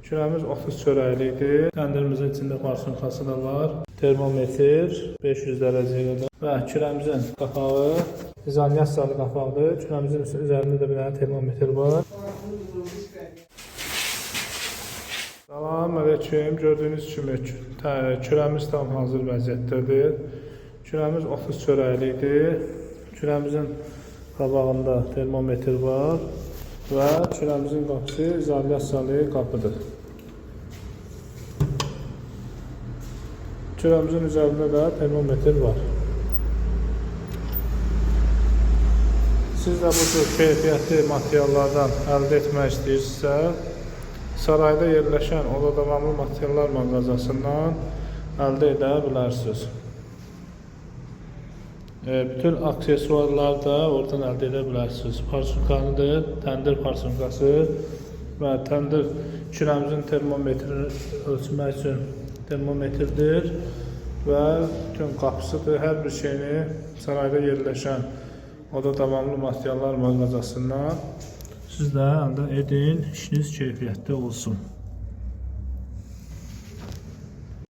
Kürəmiz 30 çörəklikdir. Təndirimizin içində porsiyonkası da var. Termometr 500 dərəcəyə qədər. Və kürəmizin qapağı izolyasiyalı qapaqdır. Kürəmizin üzərində də bir dənə termometr var. Salam aleyküm. Gördüyünüz kimi kürəmiz tam hazır vəziyyətdədir. Kürəmiz 30 çörəklikdir. Kürəmizin qabağında termometr var və kürəmizin qapısı izolyasiyalı qapıdır. Kürəmizin üzərində də termometr var. Siz də bu cür keyfiyyətli materiallardan əldə etmək istəyirsinizsə, sarayda yerləşən Oda Davamlı Materiallar mağazasından əldə edə bilərsiniz. Bütün aksesuarlar da oradan əldə edə bilərsiniz. Porsiyonkasıdır, təndir porsiyonkası və təndir kürəmizin termometrini ölçmək üçün termometrdir və bütün qapısıdır. Hər bir şeyini sarayda yerləşən Oda Davamlı Materiallar mağazasından siz də əldə edin, işiniz keyfiyyətli olsun.